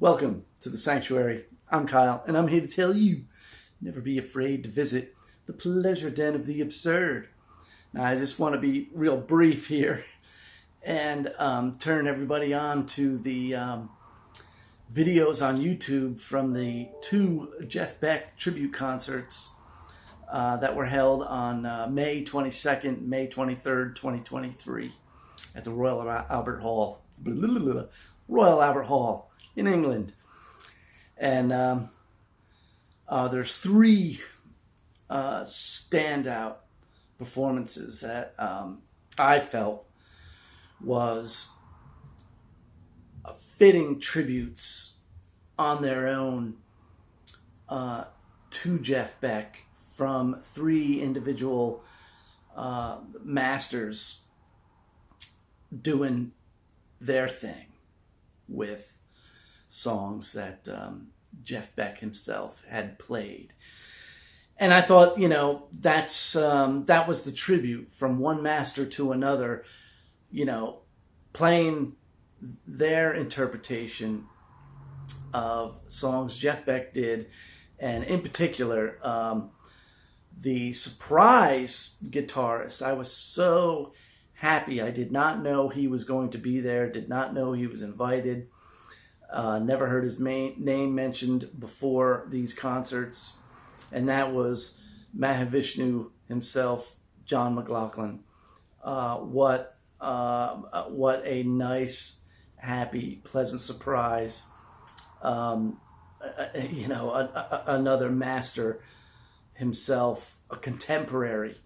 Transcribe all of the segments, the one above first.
Welcome to the Sanctuary. I'm Kyle, and I'm here to tell you, never be afraid to visit the pleasure den of the absurd. Now, I just want to be real brief here and turn everybody on to the videos on YouTube from the two Jeff Beck Tribute Concerts that were held on May 22nd, May 23rd, 2023 at the Royal Albert Hall. Royal Albert Hall in England. And there's three standout performances that I felt was fitting tributes on their own to Jeff Beck from three individual masters doing their thing with songs that Jeff Beck himself had played. And I thought, that was the tribute from one master to another, playing their interpretation of songs Jeff Beck did. And in particular, the surprise guitarist. I was so happy. I did not know he was going to be there, did not know he was invited. Never heard his name mentioned before these concerts, and that was Mahavishnu himself, John McLaughlin. What a nice, happy, pleasant surprise. Another master himself, a contemporary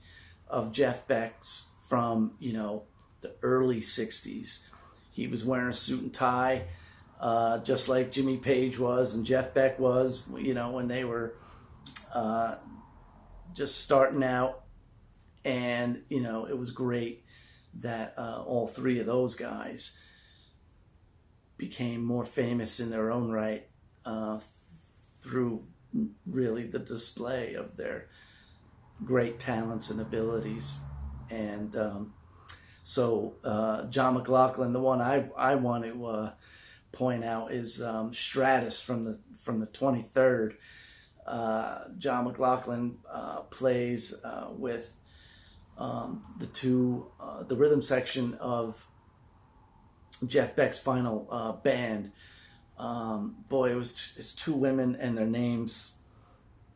of Jeff Beck's from the early '60s. He was wearing a suit and tie. Just like Jimmy Page was and Jeff Beck was, when they were just starting out. And, it was great that all three of those guys became more famous in their own right through really the display of their great talents and abilities. And so John McLaughlin, the one I want to point out is Stratus from the 23rd. John McLaughlin plays with the rhythm section of Jeff Beck's final band. It's two women and their names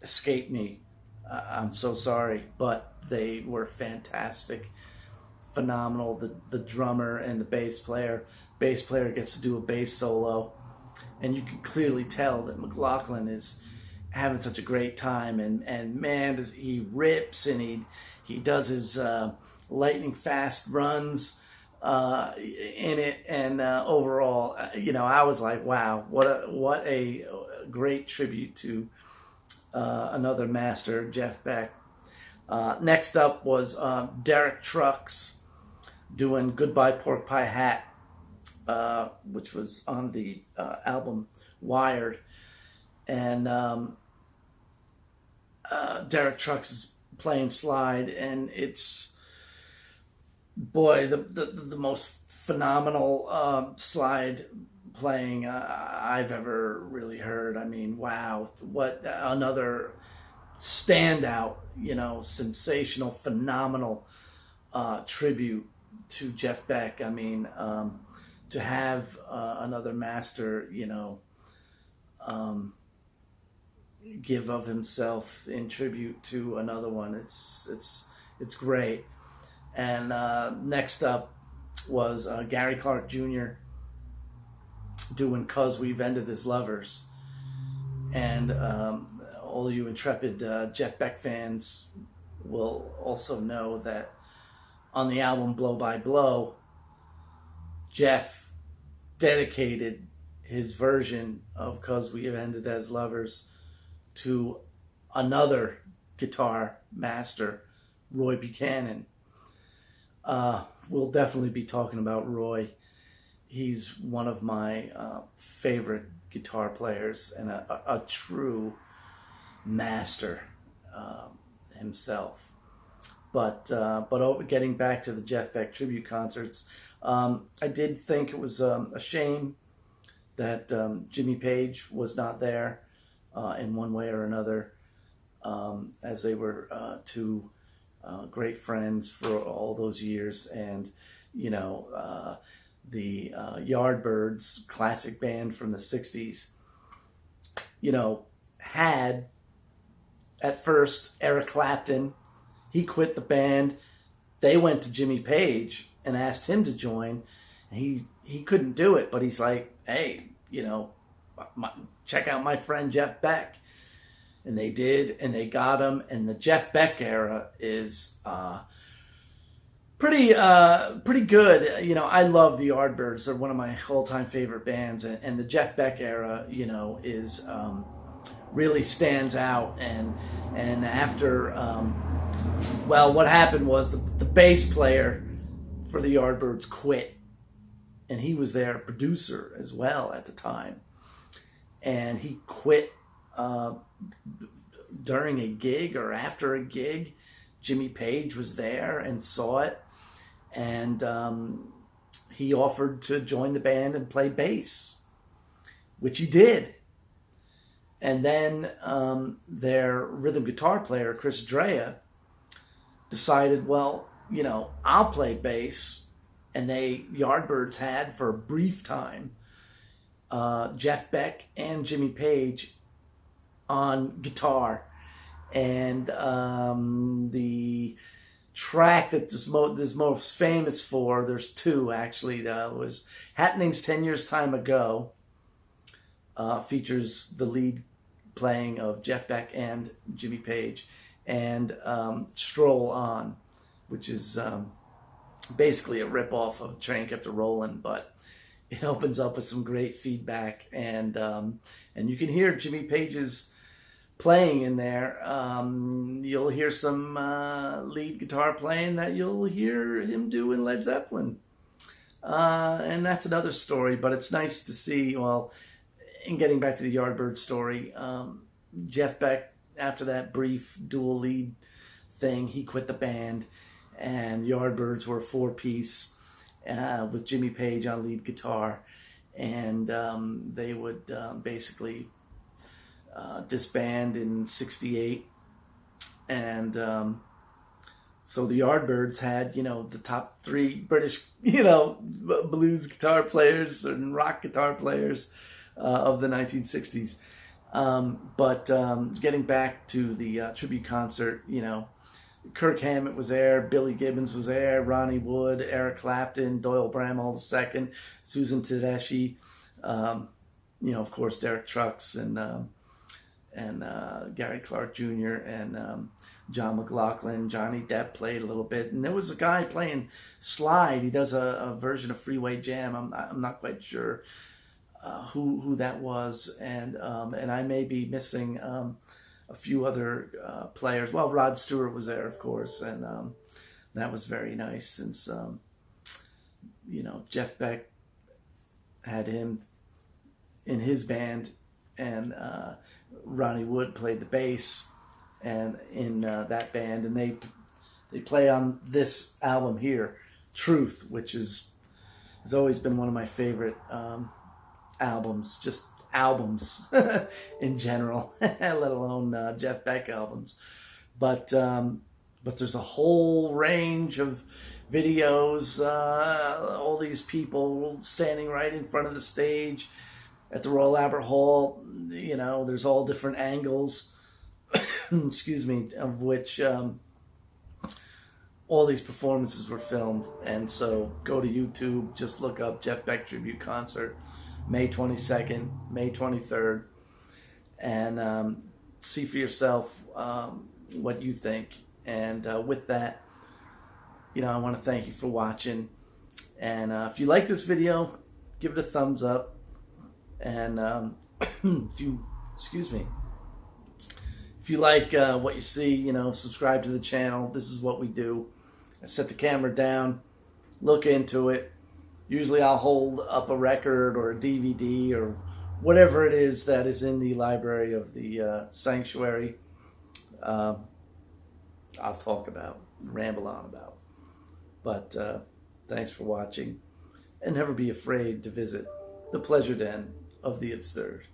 escape me. I'm so sorry, but they were fantastic, phenomenal. The drummer and the bass player gets to do a bass solo, and you can clearly tell that McLaughlin is having such a great time, and man, he rips and he does his lightning fast runs in it, and overall, I was like, wow, what a great tribute to another master, Jeff Beck. Next up was Derek Trucks doing Goodbye Pork Pie Hat, which was on the album Wired. And Derek Trucks is playing slide, and it's, the most phenomenal slide playing I've ever really heard. I mean, wow, what another standout, sensational, phenomenal tribute to Jeff Beck. I mean, to have another master, give of himself in tribute to another one, it's great. And next up was Gary Clark Jr. doing "'Cause We've Ended as Lovers," and all you intrepid Jeff Beck fans will also know that on the album Blow by Blow, Jeff dedicated his version of "'Cause We've Ended as Lovers" to another guitar master, Roy Buchanan. We'll definitely be talking about Roy. He's one of my favorite guitar players and a true master himself. But getting back to the Jeff Beck tribute concerts, I did think it was a shame that Jimmy Page was not there in one way or another, as they were two great friends for all those years. And, you know, the Yardbirds, classic band from the 60s, you know, had at first Eric Clapton. He quit the band. They went to Jimmy Page and asked him to join. And he couldn't do it, but he's like, hey, you know, check out my friend Jeff Beck. And they did, and they got him. And the Jeff Beck era is pretty good. You know, I love the Yardbirds. They're one of my all-time favorite bands. And the Jeff Beck era, you know, is really stands out. And after, well, what happened was the bass player for the Yardbirds quit. And he was their producer as well at the time. And he quit during a gig or after a gig. Jimmy Page was there and saw it. And he offered to join the band and play bass, which he did. And then their rhythm guitar player, Chris Drea, decided, well, you know, I'll play bass. And Yardbirds had, for a brief time, Jeff Beck and Jimmy Page on guitar. And the track that is most famous for, there's two actually, was Happenings 10 Years Time Ago, features the lead playing of Jeff Beck and Jimmy Page, and Stroll On, which is basically a rip-off of Train Kept A-Rollin', but it opens up with some great feedback, and you can hear Jimmy Page's playing in there. You'll hear some lead guitar playing that you'll hear him do in Led Zeppelin, and that's another story. But it's nice to see. Well, in getting back to the Yardbird story, Jeff Beck, after that brief dual lead thing, he quit the band. And Yardbirds were a four-piece with Jimmy Page on lead guitar. And they would basically disband in '68. And so the Yardbirds had, you know, the top three British, you know, blues guitar players and rock guitar players of the 1960s. But getting back to the tribute concert, you know, Kirk Hammett was there, Billy Gibbons was there, Ronnie Wood, Eric Clapton, Doyle Bramhall II, Susan Tedeschi, you know, of course, Derek Trucks and Gary Clark Jr. and John McLaughlin. Johnny Depp played a little bit, and there was a guy playing slide. He does a version of Freeway Jam. I'm not quite sure who that was, and I may be missing a few other players. Well, Rod Stewart was there, of course, and that was very nice since, you know, Jeff Beck had him in his band, and Ronnie Wood played the bass and in that band, and they play on this album here, Truth, which has always been one of my favorite albums, just albums in general, let alone Jeff Beck albums. But there's a whole range of videos, all these people standing right in front of the stage at the Royal Albert Hall. You know, there's all different angles, excuse me, of which all these performances were filmed. And so go to YouTube, just look up Jeff Beck Tribute Concert, May 22nd, May 23rd, and see for yourself what you think. And with that, you know, I want to thank you for watching. And if you like this video, give it a thumbs up. And if you like what you see, you know, subscribe to the channel. This is what we do. I set the camera down, look into it. Usually I'll hold up a record or a DVD or whatever it is that is in the library of the sanctuary. I'll talk about, ramble on about. But thanks for watching, and never be afraid to visit the Pleasure Den of the absurd.